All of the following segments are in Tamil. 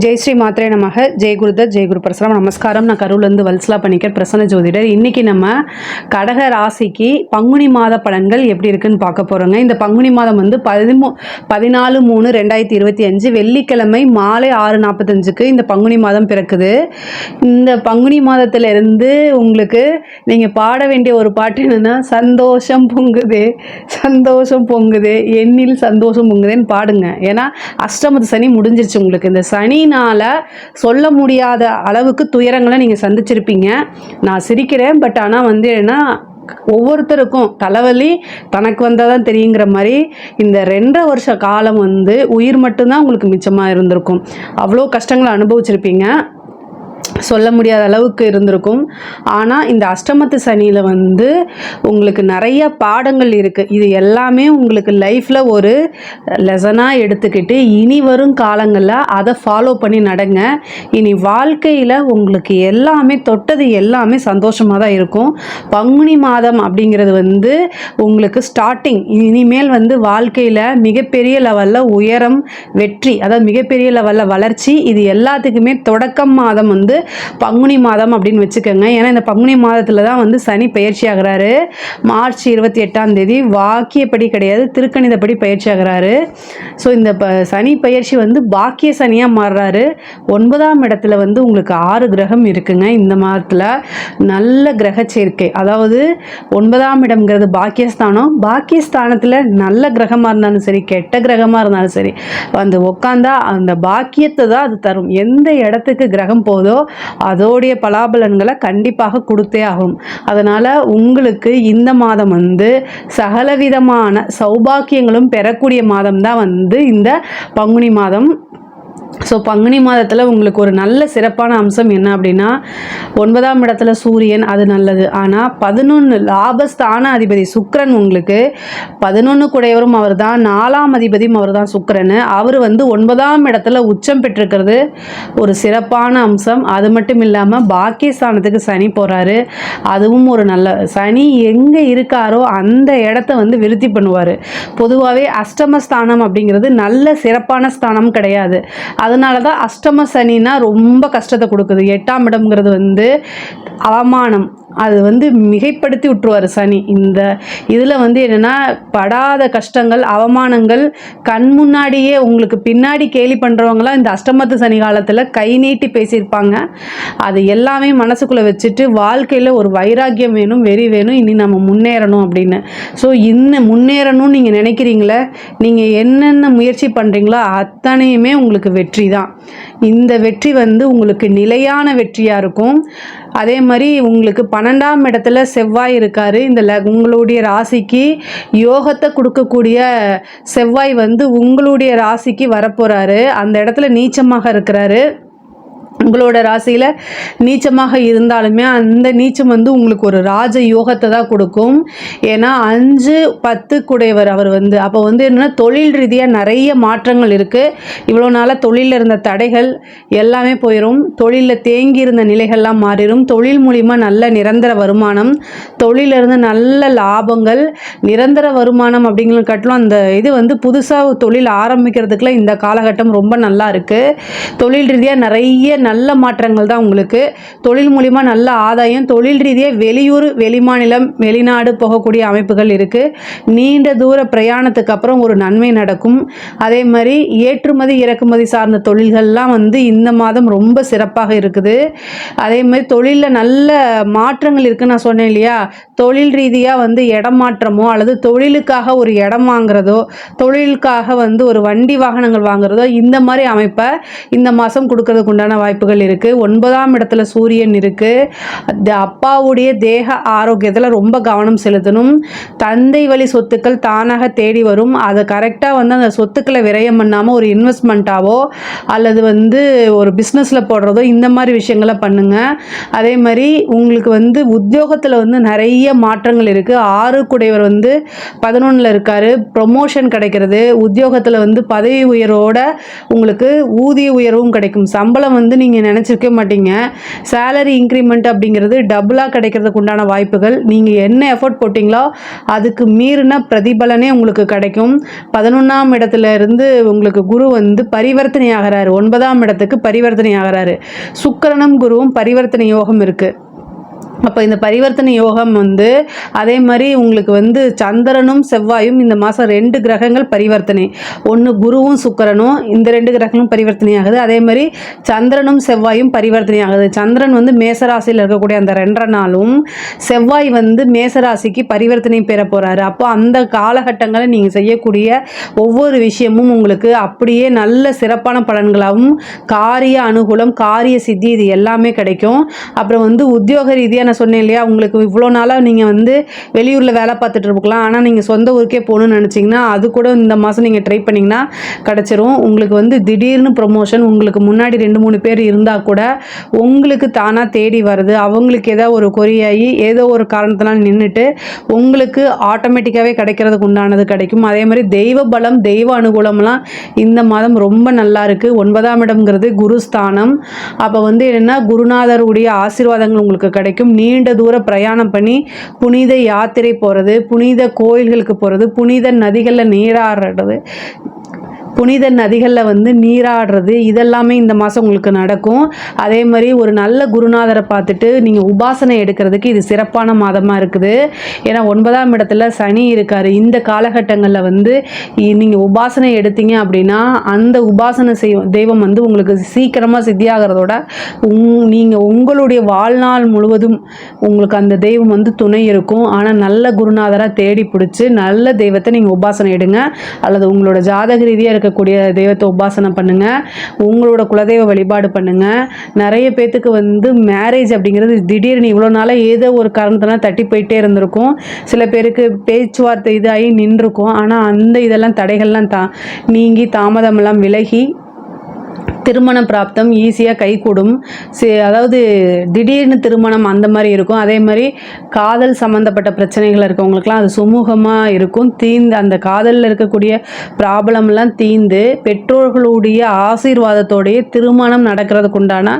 ஜெய் ஸ்ரீ மாத்ரே நமக. ஜெய் குருதத், ஜெய் குரு பிரசரம். நமஸ்காரம். நான் கரூர்லேருந்து வல்சலா பண்ணிக்கிறேன், பிரசன்ன ஜோதிடர். இன்றைக்கி நம்ம கடக ராசிக்கு பங்குனி மாத பலன்கள் எப்படி இருக்குன்னு பார்க்க போகிறோங்க. இந்த பங்குனி மாதம் வந்து 14/3/2025 வெள்ளிக்கிழமை மாலை 6:45க்கு இந்த பங்குனி மாதம் பிறக்குது. இந்த பங்குனி மாதத்திலிருந்து உங்களுக்கு நீங்கள் பாட வேண்டிய ஒரு பாட்டு என்னென்னா, சந்தோஷம் பொங்குதே சந்தோஷம் பொங்குதே எண்ணில் சந்தோஷம் பொங்குதேன்னு பாடுங்க. ஏன்னா அஷ்டமத்து சனி முடிஞ்சிருச்சு. உங்களுக்கு இந்த சனினால் சொல்ல முடியாத அளவுக்கு துயரங்களை நீங்கள் சந்திச்சிருப்பீங்க. நான் சிரிக்கிறேன், பட் ஆனால் வந்து என்ன, ஒவ்வொருத்தருக்கும் தலைவலி தனக்கு வந்தால் தான் தெரியுங்கிற மாதிரி இந்த 2.5 வருஷ காலம் வந்து உயிர் மட்டும்தான் உங்களுக்கு மிச்சமாக இருந்திருக்கும். அவ்வளோ கஷ்டங்களை அனுபவிச்சிருப்பீங்க, சொல்ல முடியாத அளவுக்கு இருந்திருக்கும். ஆனால் இந்த அஷ்டமத்து சனியில் வந்து உங்களுக்கு நிறைய பாடங்கள் இருக்குது. இது எல்லாமே உங்களுக்கு லைஃப்பில் ஒரு லெசனாக எடுத்துக்கிட்டு இனி வரும் காலங்களில் அதை ஃபாலோ பண்ணி நடங்க. இனி வாழ்க்கையில் உங்களுக்கு எல்லாமே தொட்டது எல்லாமே சந்தோஷமாக தான் இருக்கும். பங்குனி மாதம் அப்படிங்கிறது வந்து உங்களுக்கு ஸ்டார்டிங். இனிமேல் வந்து வாழ்க்கையில் மிகப்பெரிய லெவலில் உயரம், வெற்றி, அதாவது மிகப்பெரிய லெவலில் வளர்ச்சி, இது எல்லாத்துக்குமே தொடக்கம் மாதம் வந்து பங்குனி மாதம் அப்படின்னு வச்சுக்கோங்க. ஏன்னா இந்த பங்குனி மாதத்தில் தான் வந்து சனி பயிற்சி ஆகிறாரு. மார்ச் 28 வாக்கியப்படி கிடையாது, திருக்கணிதப்படி பயிற்சி ஆகிறாரு. ஸோ இந்த சனி பயிற்சி வந்து பாக்கிய சனியாக மாறுறாரு. 9ஆம் இடத்துல வந்து உங்களுக்கு 6 கிரகம் இருக்குங்க. இந்த மாதத்தில் நல்ல கிரக சேர்க்கை, அதாவது 9ஆம் இடம்ங்கிறது பாக்கியஸ்தானம். பாக்கியஸ்தானத்தில் நல்ல கிரகமாக இருந்தாலும் சரி, கெட்ட கிரகமாக இருந்தாலும் சரி, வந்து உட்காந்தா அந்த பாக்கியத்தை தான் அது தரும். எந்த இடத்துக்கு கிரகம் போதோ அதோடைய பலாபலன்களை கண்டிப்பாக கொடுத்தே ஆகும். அதனால் உங்களுக்கு இந்த மாதம் வந்து சகலவிதமான சௌபாக்கியங்களும் பெறக்கூடிய மாதம் தான் வந்து இந்த பங்குனி மாதம். ஸோ பங்குனி மாதத்தில் உங்களுக்கு ஒரு நல்ல சிறப்பான அம்சம் என்ன அப்படின்னா, 9ஆம் இடத்துல சூரியன், அது நல்லது. ஆனால் 11 லாபஸ்தான அதிபதி சுக்கிரன், உங்களுக்கு 11 குடையவரும் அவர் தான், 4ஆம் அதிபதியும் அவர் தான் சுக்கிரன். அவர் வந்து 9ஆம் இடத்துல உச்சம் பெற்றிருக்கிறது ஒரு சிறப்பான அம்சம். அது மட்டும் இல்லாமல் பாக்கியஸ்தானத்துக்கு சனி போகிறாரு, அதுவும் ஒரு நல்ல. சனி எங்கே இருக்காரோ அந்த இடத்த வந்து விருத்தி பண்ணுவார். பொதுவாகவே அஷ்டமஸ்தானம் அப்படிங்கிறது நல்ல சிறப்பான ஸ்தானம் கிடையாது. அதனால தான் அஷ்டம சனினா ரொம்ப கஷ்டத்தை கொடுக்குது. 8ஆம் இடம்ங்கிறது வந்து அவமானம், அது வந்து மிகைப்படுத்தி விட்டுருவார் சனி. இந்த இதில் வந்து என்னென்னா, படாத கஷ்டங்கள், அவமானங்கள் கண் முன்னாடியே உங்களுக்கு பின்னாடி கேலி பண்ணுறவங்களாம் இந்த அஷ்டமத்து சனி காலத்தில் கை நீட்டி பேசியிருப்பாங்க. அது எல்லாமே மனசுக்குள்ளே வச்சுட்டு வாழ்க்கையில் ஒரு வைராக்கியம் வேணும், வெறி வேணும், இனி நம்ம முன்னேறணும் அப்படின்னு. ஸோ இன்னும் முன்னேறணும்னு நீங்கள் நினைக்கிறீங்களே, நீங்கள் என்னென்ன முயற்சி பண்ணுறீங்களோ அத்தனையுமே உங்களுக்கு வெற்றி தான். இந்த வெற்றி வந்து உங்களுக்கு நிலையான வெற்றியாக இருக்கும். அதே மாதிரி உங்களுக்கு 12ஆம் இடத்துல செவ்வாய் இருக்கார். இந்த உங்களுடைய ராசிக்கு யோகத்தை கொடுக்கக்கூடிய செவ்வாய் வந்து உங்களுடைய ராசிக்கு வரப்போகிறாரு. அந்த இடத்துல நீச்சமாக இருக்கிறாரு. உங்களோட ராசியில் நீச்சமாக இருந்தாலுமே அந்த நீச்சம் வந்து உங்களுக்கு ஒரு ராஜ யோகத்தை தான் கொடுக்கும். ஏன்னா 5-10 குடையவர் அவர் வந்து. அப்போ வந்து என்னென்னா, தொழில் ரீதியாக நிறைய மாற்றங்கள் இருக்குது. இவ்வளோ நாளாக தொழிலில் இருந்த தடைகள் எல்லாமே போயிடும். தொழிலில் தேங்கி இருந்த நிலைகள்லாம் மாறிடும். தொழில் மூலிமா நல்ல நிரந்தர வருமானம், தொழிலிருந்து நல்ல லாபங்கள், நிரந்தர வருமானம் அப்படிங்கிறது கட்டலாம். அந்த இது வந்து புதுசாக தொழில் ஆரம்பிக்கிறதுக்குலாம் இந்த காலகட்டம் ரொம்ப நல்லா இருக்குது. தொழில் ரீதியாக நிறைய நல்ல மாற்றங்கள் தான் உங்களுக்கு. தொழில் மூலிமா நல்ல ஆதாயம், தொழில் ரீதியாக வெளியூர், வெளிமாநிலம், வெளிநாடு போகக்கூடிய அமைப்புகள் இருக்குது. நீண்ட தூர பிரயாணத்துக்கு அப்புறம் ஒரு நன்மை நடக்கும். அதே மாதிரி ஏற்றுமதி இறக்குமதி சார்ந்த தொழில்கள்லாம் வந்து இந்த மாதம் ரொம்ப சிறப்பாக இருக்குது. அதே மாதிரி தொழிலில் நல்ல மாற்றங்கள் இருக்குன்னு நான் சொன்னேன் இல்லையா. தொழில் ரீதியாக வந்து இடம் மாற்றமோ அல்லது தொழிலுக்காக ஒரு இடம் வாங்குறதோ, தொழிலுக்காக வந்து ஒரு வண்டி வாகனங்கள் வாங்குறதோ, இந்த மாதிரி அமைப்பை இந்த மாதம் கொடுக்கறதுக்கு உண்டான வாய்ப்புகள் இருக்குது. 9ஆம் இடத்துல சூரியன் இருக்குது. அப்பாவுடைய தேக ஆரோக்கியத்தில் ரொம்ப கவனம் செலுத்தணும். தந்தை வழி சொத்துக்கள் தானாக தேடி வரும். அதை கரெக்டாக வந்து அந்த சொத்துக்களை விரயம் பண்ணாமல் ஒரு இன்வெஸ்ட்மெண்ட்டாவோ அல்லது வந்து ஒரு பிஸ்னஸில் போடுறதோ, இந்த மாதிரி விஷயங்களை பண்ணுங்கள். அதே மாதிரி உங்களுக்கு வந்து உத்தியோகத்தில் வந்து நிறைய மாற்றங்கள் இருக்குது. 6 குடையவர் வந்து 11ல் இருக்கார். ப்ரொமோஷன் கிடைக்கிறது, உத்தியோகத்தில் வந்து பதவி உயர்வோட உங்களுக்கு ஊதிய உயர்வும் கிடைக்கும். சம்பளம் வந்து நீங்கள் நினச்சிருக்க மாட்டீங்க. சேலரி இன்க்ரிமெண்ட் அப்படிங்கிறது டபுளாக கிடைக்கிறதுக்கு உண்டான வாய்ப்புகள். நீங்கள் என்ன எஃபோர்ட் போட்டிங்களோ அதுக்கு மீறின பிரதிபலனே உங்களுக்கு கிடைக்கும். 11ஆம் இடத்துல இருந்து உங்களுக்கு குரு வந்து பரிவர்த்தனை ஆகிறாரு, 9ஆம் இடத்துக்கு பரிவர்த்தனை ஆகிறாரு. சுக்கிரனும் குருவும் பரிவர்த்தனை யோகம் இருக்குது. அப்போ இந்த பரிவர்த்தனை யோகம் வந்து அதே மாதிரி உங்களுக்கு வந்து சந்திரனும் செவ்வாயும் இந்த மாதம் 2 கிரகங்கள் பரிவர்த்தனை. ஒன்று குருவும் சுக்கிரனும், இந்த 2 கிரகங்களும் பரிவர்த்தனை ஆகுது. அதே மாதிரி சந்திரனும் செவ்வாயும் பரிவர்த்தனை ஆகுது. சந்திரன் வந்து மேசராசியில் இருக்கக்கூடிய அந்த 2 நாளும், செவ்வாய் வந்து மேசராசிக்கு பரிவர்த்தனை பெற போகிறாரு. அப்போ அந்த காலகட்டங்களில் நீங்கள் செய்யக்கூடிய ஒவ்வொரு விஷயமும் உங்களுக்கு அப்படியே நல்ல சிறப்பான பலன்களாகவும், காரிய அனுகூலம், காரிய சித்தி இது எல்லாமே கிடைக்கும். அப்புறம் வந்து உத்தியோக ரீதியாக நான் சொன்னேன் இல்லையா, உங்களுக்கு இவ்வளோ நாளாக நீங்கள் வந்து வெளியூரில் வேலை பார்த்துட்டு இருக்கலாம், ஆனால் நீங்கள் சொந்த ஊருக்கே போகணுன்னு நினச்சிங்கன்னா அது கூட இந்த மாதம் நீங்கள் ட்ரை பண்ணிங்கன்னா கிடச்சிரும். உங்களுக்கு வந்து திடீர்னு ப்ரொமோஷன், உங்களுக்கு முன்னாடி 2-3 பேர் இருந்தால் கூட உங்களுக்கு தானாக தேடி வருது. அவங்களுக்கு ஏதோ ஒரு கொரியாகி ஏதோ ஒரு காரணத்தினால் நின்றுட்டு உங்களுக்கு ஆட்டோமேட்டிக்காகவே கிடைக்கிறதுக்கு உண்டானது கிடைக்கும். அதே மாதிரி தெய்வ பலம், தெய்வ அனுகூலம்லாம் இந்த மாதம் ரொம்ப நல்லா இருக்குது. 9ஆம் இடம்ங்கிறது குருஸ்தானம். அப்போ வந்து என்னென்னா குருநாதருடைய ஆசீர்வாதங்கள் உங்களுக்கு கிடைக்கும். நீண்ட தூர பிரயாணம் பண்ணி புனித யாத்திரை போகிறது, புனித கோயில்களுக்கு போகிறது, புனித நதிகளில் நீராடுறது, புனித நதிகளில் வந்து நீராடுறது, இதெல்லாமே இந்த மாதம் உங்களுக்கு நடக்கும். அதே மாதிரி ஒரு நல்ல குருநாதரை பார்த்துட்டு நீங்கள் உபாசனை எடுக்கிறதுக்கு இது சிறப்பான மாதமாக இருக்குது. ஏன்னா 9ஆம் இடத்துல சனி இருக்கார். இந்த காலகட்டங்களில் வந்து நீங்கள் உபாசனை எடுத்தீங்க அப்படின்னா அந்த உபாசனை தெய்வம் வந்து உங்களுக்கு சீக்கிரமாக சித்தியாகிறதோட நீங்கள் உங்களுடைய வாழ்நாள் முழுவதும் உங்களுக்கு அந்த தெய்வம் வந்து துணை இருக்கும். ஆனால் நல்ல குருநாதராக தேடி பிடிச்சி நல்ல தெய்வத்தை நீங்கள் உபாசனை எடுங்க. அல்லது உங்களோட ஜாதக ரீதியாக இருக்கக்கூடிய தெய்வத்தை உபாசனை பண்ணுங்கள். உங்களோட குலதெய்வ வழிபாடு பண்ணுங்கள். நிறைய பேத்துக்கு வந்து மேரேஜ் அப்படிங்கிறது திடீர்னு இவ்வளோ நாளாக ஏதோ ஒரு காரணத்தினால தட்டி போயிட்டே இருந்திருக்கும். சில பேருக்கு பேச்சுவார்த்தை இதாகி நின்றுருக்கும். ஆனால் அந்த இதெல்லாம் தடைகள்லாம் நீங்கி தாமதமெல்லாம் விலகி திருமண பிராப்தம் ஈஸியாக கைகூடும். அதாவது திடீர்னு திருமணம் அந்த மாதிரி இருக்கும். அதே மாதிரி காதல் சம்மந்தப்பட்ட பிரச்சனைகள் இருக்கவங்களுக்குலாம் அது சுமூகமாக இருக்கும். அந்த காதலில் இருக்கக்கூடிய ப்ராப்ளம்லாம் தீர்ந்து பெற்றோர்களுடைய ஆசீர்வாதத்தோடைய திருமணம் நடக்கிறதுக்கு உண்டான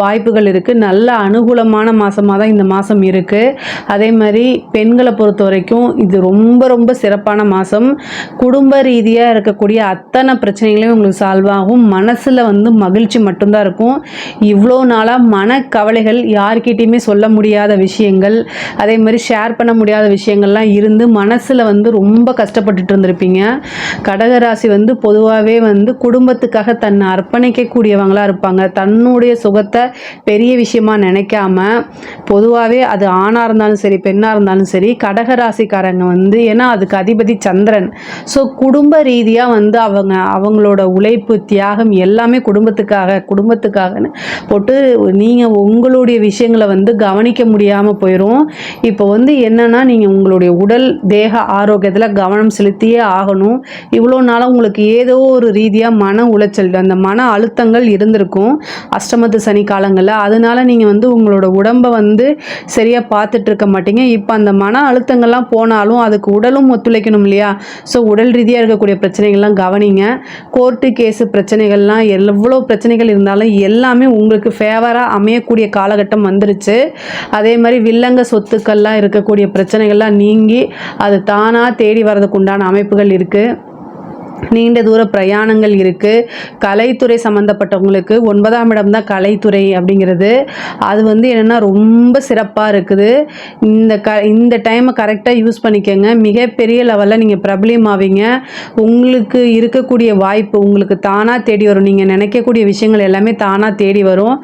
வாய்ப்புகள் இருக்குது. நல்ல அனுகூலமான மாதமாக தான் இந்த மாதம் இருக்குது. அதே மாதிரி பெண்களை பொறுத்த வரைக்கும் இது ரொம்ப ரொம்ப சிறப்பான மாதம். குடும்ப ரீதியாக இருக்கக்கூடிய அத்தனை பிரச்சனைகளையும் உங்களுக்கு சால்வ் ஆகும். மனசில் வந்து மகிழ்ச்சி மட்டும்தான் இருக்கும். இவ்வளோ நாளாக மனக்கவலைகள், யார்கிட்டையுமே சொல்ல முடியாத விஷயங்கள், அதே மாதிரி ஷேர் பண்ண முடியாத விஷயங்கள்லாம் இருந்து மனசில் வந்து ரொம்ப கஷ்டப்பட்டுட்டு இருந்திருப்பீங்க. கடகராசி வந்து பொதுவாகவே வந்து குடும்பத்துக்காக தன்னை அர்ப்பணிக்கக்கூடியவங்களாக இருப்பாங்க. தன்னுடைய சுகத்தை பெரிய விஷயமா நினைக்காம, பொதுவாகவே அது ஆணாக இருந்தாலும் சரி பெண்ணாக இருந்தாலும் சரி, கடகராசிக்காரங்க வந்து ஏன்னா அதுக்கு அதிபதி சந்திரன். ஸோ குடும்ப ரீதியாக வந்து அவங்களோட உழைப்பு, தியாகம் எல்லாமே குடும்பத்துக்காகன்னு போட்டு நீங்கள் உங்களுடைய விஷயங்களை வந்து கவனிக்க முடியாமல் போயிடும். இப்போ வந்து என்னென்னா நீங்கள் உங்களுடைய உடல் தேக ஆரோக்கியத்தில் கவனம் செலுத்தியே ஆகணும். இவ்வளோ நாளாக உங்களுக்கு ஏதோ ஒரு ரீதியாக மன உளைச்சல், அந்த மன அழுத்தங்கள் இருந்திருக்கும் அஷ்டமத்து சனி காலங்களில். அதனால நீங்கள் வந்து உங்களோட உடம்பை வந்து சரியாக பார்த்துட்டு இருக்க மாட்டீங்க. இப்போ அந்த மன அழுத்தங்கள்லாம் போனாலும் அதுக்கு உடலும் ஒத்துழைக்கணும் இல்லையா? ஸோ உடல் ரீதியாக இருக்கக்கூடிய பிரச்சனைகள்லாம் கவனிங்க. கோர்ட்டு கேஸு பிரச்சனைகள்லாம் எவ்வளோ பிரச்சனைகள் இருந்தாலும் எல்லாமே உங்களுக்கு ஃபேவராக அமையக்கூடிய காலகட்டம் வந்துருச்சு. அதே மாதிரி வில்லங்க சொத்துக்கள்லாம் இருக்கக்கூடிய பிரச்சனைகள்லாம் நீங்கி அது தானாக தேடி வர்றதுக்கு உண்டான அமைப்புகள் இருக்குது. நீண்ட தூர பிரயாணங்கள் இருக்குது. கலைத்துறை சம்மந்தப்பட்டவங்களுக்கு 9ஆம் இடம் தான் கலைத்துறை அப்படிங்கிறது. அது வந்து என்னென்னா ரொம்ப சிறப்பாக இருக்குது. இந்த டைமை கரெக்டாக யூஸ் பண்ணிக்கோங்க. மிகப்பெரிய லெவலில் நீங்கள் பிரபலியமாவீங்க. உங்களுக்கு இருக்கக்கூடிய வாய்ப்பு உங்களுக்கு தானாக தேடி வரும். நீங்கள் நினைக்கக்கூடிய விஷயங்கள் எல்லாமே தானாக தேடி வரும்.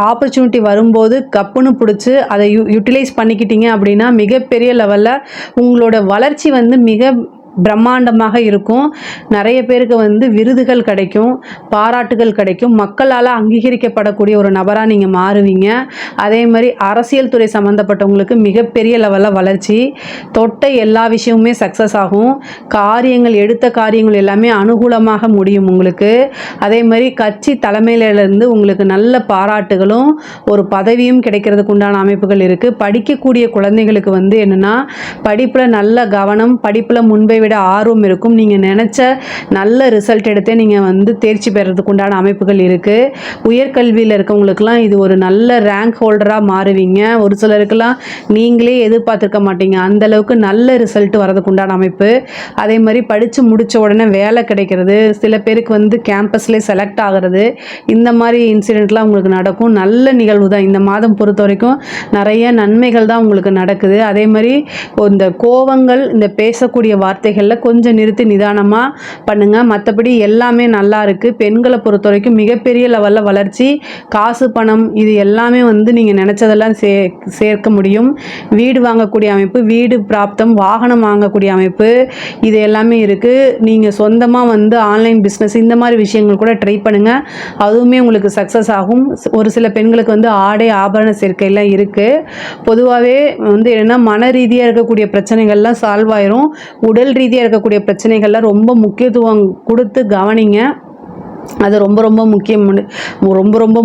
ஆப்பர்ச்சுனிட்டி வரும்போது கப்புன்னு பிடிச்சி அதை யூட்டிலைஸ் பண்ணிக்கிட்டீங்க அப்படின்னா மிகப்பெரிய லெவலில் உங்களோட வளர்ச்சி வந்து மிக பிரம்மாண்டமாக இருக்கும். நிறைய பேருக்கு வந்து விருதுகள் கிடைக்கும், பாராட்டுகள் கிடைக்கும், மக்களால் அங்கீகரிக்கப்படக்கூடிய ஒரு நபராக நீங்கள் மாறுவீங்க. அதே மாதிரி அரசியல் துறை சம்மந்தப்பட்டவங்களுக்கு மிகப்பெரிய லெவலில் வளர்ச்சி, தொட்ட எல்லா விஷயமுமே சக்ஸஸ் ஆகும். எடுத்த காரியங்கள் எல்லாமே அனுகூலமாக முடியும் உங்களுக்கு. அதே மாதிரி கட்சி தலைமையிலேருந்து உங்களுக்கு நல்ல பாராட்டுகளும் ஒரு பதவியும் கிடைக்கிறதுக்கு உண்டான அமைப்புகள் இருக்குது. படிக்கக்கூடிய குழந்தைகளுக்கு வந்து என்னென்னா படிப்பில் நல்ல கவனம், படிப்பில் முன்பை விட ஆர்வம் இருக்கும். நீங்கள் நினச்ச நல்ல ரிசல்ட் எடுத்து நீங்கள் வந்து தேர்ச்சி பெறதுக்கு உண்டான அமைப்புகள் இருக்குது. உயர்கல்வியில் இருக்கவங்களுக்கெல்லாம் இது ஒரு நல்ல ரேங்க் ஹோல்டராக மாறுவீங்க. ஒரு சிலருக்கெல்லாம் நீங்களே எதிர்பார்த்துருக்க மாட்டீங்க, அந்தளவுக்கு நல்ல ரிசல்ட் வரதுக்கு உண்டான அமைப்பு. அதே மாதிரி படித்து முடித்த உடனே வேலை கிடைக்கிறது, சில பேருக்கு வந்து கேம்பஸ்லேயே செலக்ட் ஆகிறது, இந்த மாதிரி இன்சிடெண்ட்லாம் உங்களுக்கு நடக்கும். நல்ல நிகழ்வு தான். இந்த மாதம் பொறுத்த வரைக்கும் நிறைய நன்மைகள் தான் உங்களுக்கு நடக்குது. அதே மாதிரி இந்த கோவங்கள், இந்த பேசக்கூடிய வார்த்தைகளில் கொஞ்சம் நிறுத்தி நிதானமாக பண்ணுங்கள். மற்றபடி எல்லாமே நல்லா இருக்குது. பெண்களை பொறுத்த வரைக்கும் மிகப்பெரிய லெவலில் வளர்ச்சி, காசு பணம் இது எல்லாமே வந்து நீங்கள் நினச்சதெல்லாம் சேர்க்க முடியும். வீடு வாங்கக்கூடிய அமைப்பு, வீடு பிராப்தம், வாகனம் வாங்கக்கூடிய அமைப்பு, இது எல்லாமே இருக்குது. நீங்கள் சொந்தமாக வந்து ஆன்லைன் பிஸ்னஸ் இந்த மாதிரி விஷயங்கள் கூட ட்ரை பண்ணுங்கள். அதுவுமே உங்களுக்கு சக்ஸஸ் ஆகும். ஒரு சில பெண்களுக்கு வந்து ஆடை ஆபரண சேர்க்கையெல்லாம் இருக்குது. பொதுவாகவே வந்து என்ன, மன ரீதியாக இருக்கக்கூடிய பிரச்சனைகள்லாம் சால்வ் ஆயிரும். உடல் ரீதியாக இருக்கக்கூடிய பிரச்சனைகள்லாம் ரொம்ப முக்கியத்துவம் கொடுத்து கவனிங்க. அது ரொம்ப ரொம்ப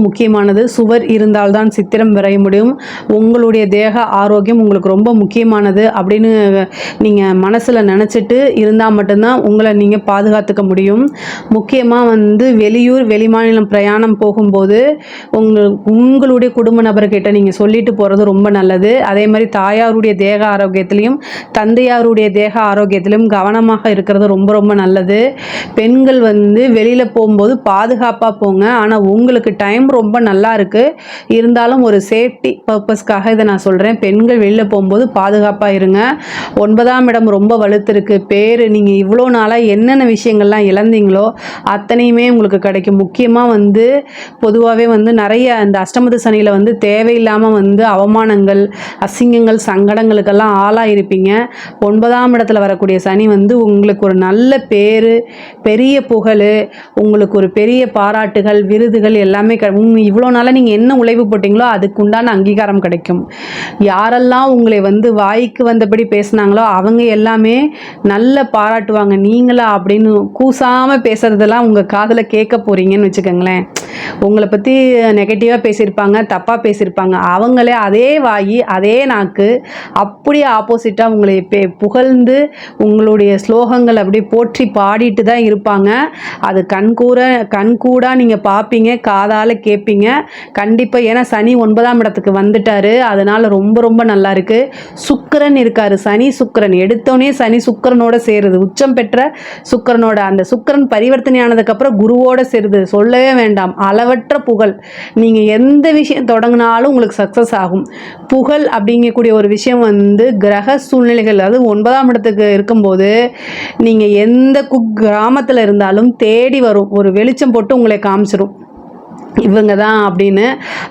முக்கியமானது. சுவர் இருந்தால்தான் சித்திரம் வரைய முடியும். உங்களுடைய தேக ஆரோக்கியம் உங்களுக்கு ரொம்ப முக்கியமானது அப்படின்னு நீங்கள் மனசில் நினச்சிட்டு இருந்தால் மட்டும்தான் உங்களை நீங்கள் பாதுகாத்துக்க முடியும். முக்கியமாக வந்து வெளியூர் வெளிமாநிலம் பிரயாணம் போகும்போது உங்களுடைய குடும்ப நபர்கிட்ட நீங்கள் சொல்லிட்டு போகிறது ரொம்ப நல்லது. அதே மாதிரி தாயாருடைய தேக ஆரோக்கியத்திலையும் தந்தையாருடைய தேக ஆரோக்கியத்திலும் கவனமாக இருக்கிறது ரொம்ப ரொம்ப நல்லது. பெண்கள் வந்து வெளியில் போகும்போது பாதுகாப்பாக போங்க. ஆனால் உங்களுக்கு டைம் ரொம்ப நல்லா இருக்குது, இருந்தாலும் ஒரு சேஃப்டி பர்பஸ்க்காக இதை நான் சொல்கிறேன். பெண்கள் வெளியில் போகும்போது பாதுகாப்பாக இருங்க. 9ஆம் இடம் ரொம்ப வலுத்திருக்கு. பேர், நீங்கள் இவ்வளோ நாளாக என்னென்ன விஷயங்கள்லாம் இழந்தீங்களோ அத்தனையுமே உங்களுக்கு கிடைக்கும். முக்கியமாக வந்து பொதுவாகவே வந்து நிறைய இந்த அஷ்டமத்து சனியில் வந்து தேவையில்லாமல் வந்து அவமானங்கள், அசிங்கங்கள், சங்கடங்களுக்கெல்லாம் ஆளாயிருப்பீங்க. 9ஆம் இடத்துல வரக்கூடிய சனி வந்து உங்களுக்கு ஒரு நல்ல பேர், பெரிய புகழ், உங்களுக்கு ஒரு பெரிய பாராட்டுகள், விருதுகள் எல்லாமே இவ்வளோ நாளாக நீங்கள் என்ன உழைப்பு போட்டிங்களோ அதுக்கு உண்டான அங்கீகாரம் கிடைக்கும். யாரெல்லாம் உங்களை வந்து வாய்க்கு வந்தபடி பேசுனாங்களோ அவங்க எல்லாமே நல்ல பாராட்டுவாங்க. நீங்களா அப்படின்னு கூசாமல் பேசுகிறதெல்லாம் உங்கள் காதில் கேட்க போகிறீங்கன்னு வச்சுக்கோங்களேன். உங்களை பற்றி நெகட்டிவாக பேசியிருப்பாங்க, தப்பாக பேசியிருப்பாங்க, அவங்களே அதே வாயி அதே நாக்கு அப்படியே ஆப்போசிட்டாக உங்களை புகழ்ந்து உங்களுடைய ஸ்லோகங்கள் அப்படி போற்றி பாடிட்டு தான் இருப்பாங்க. அது கண்கூடாக நீங்கள் பார்ப்பீங்க, காதால் கேட்பீங்க கண்டிப்பாக. ஏன்னா சனி 9ஆம் இடத்துக்கு வந்துட்டார். அதனால் ரொம்ப ரொம்ப நல்லா இருக்குது. சுக்கிரன் இருக்கார். சனி சுக்கிரன் எடுத்தோடனே சனி சுக்கிரனோட சேருது, உச்சம் பெற்ற சுக்கிரனோட. அந்த சுக்கிரன் பரிவர்த்தனை ஆனதுக்கப்புறம் குருவோட சேருது, சொல்லவே வேண்டாம். அளவற்ற புகழ். நீங்கள் எந்த விஷயம் தொடங்கினாலும் உங்களுக்கு சக்ஸஸ் ஆகும். புகழ் அப்படிங்கக்கூடிய ஒரு விஷயம் வந்து கிரக சூழ்நிலைகள், அதாவது 9ஆம் இடத்துக்கு இருக்கும்போது நீங்கள் எந்த கிராமத்தில் இருந்தாலும் தேடி வரும், ஒரு வெளிச்சம் போட்டு உங்களை காமிச்சிரும் இவங்க தான் அப்படின்னு.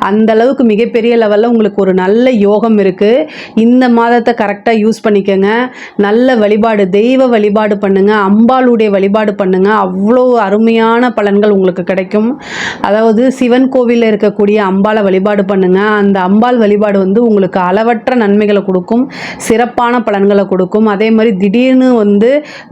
அந்த அளவுக்கு மிகப்பெரிய லெவலில் உங்களுக்கு ஒரு நல்ல யோகம் இருக்குது. இந்த மாதத்தை கரெக்டாக யூஸ் பண்ணிக்கோங்க. நல்ல வழிபாடு, தெய்வ வழிபாடு பண்ணுங்கள், அம்பாளுடைய வழிபாடு பண்ணுங்கள். அவ்வளோ அருமையான பலன்கள் உங்களுக்கு கிடைக்கும். அதாவது சிவன் கோவிலில் இருக்கக்கூடிய அம்பாளை வழிபாடு பண்ணுங்கள். அந்த அம்பாள் வழிபாடு வந்து உங்களுக்கு அளவற்ற நன்மைகளை கொடுக்கும், சிறப்பான பலன்களை கொடுக்கும். அதே மாதிரி திடீர்னு வந்து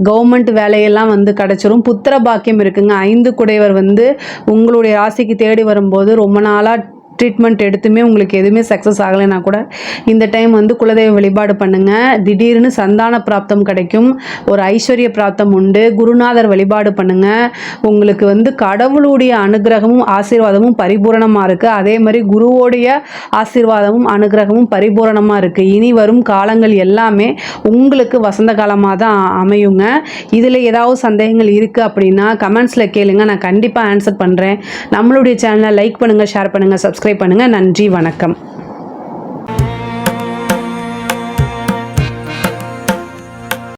கவர்மெண்ட் வேலையெல்லாம் வந்து கிடச்சிரும். புத்திர பாக்கியம் இருக்குங்க. 5 குடையவர் வந்து உங்களுடைய ராசிக்கு தேடி வரும்போது ரொம்ப நாளாக ட்ரீட்மெண்ட் எடுத்துமே உங்களுக்கு எதுவுமே சக்ஸஸ் ஆகலைன்னா கூட இந்த டைம் வந்து குலதெய்வ வழிபாடு பண்ணுங்கள். திடீர்னு சந்தான பிராப்தம் கிடைக்கும், ஒரு ஐஸ்வர்ய பிராப்தம் உண்டு. குருநாதர் வழிபாடு பண்ணுங்கள். உங்களுக்கு வந்து கடவுளுடைய அனுகிரகமும் ஆசீர்வாதமும் பரிபூரணமாக இருக்குது. அதே மாதிரி குருவோடைய ஆசீர்வாதமும் அனுகிரகமும் பரிபூரணமாக இருக்குது. இனி வரும் காலங்கள் எல்லாமே உங்களுக்கு வசந்த காலமாக தான் அமையுங்க. இதில் ஏதாவது சந்தேகங்கள் இருக்குது அப்படின்னா கமெண்ட்ஸில் கேளுங்க, நான் கண்டிப்பாக ஆன்சர் பண்ணுறேன். நம்மளுடைய சேனலை லைக் பண்ணுங்கள், ஷேர் பண்ணுங்கள், சப்ஸ்கிரைப் பண்ணுங்கள். நன்றி, வணக்கம்.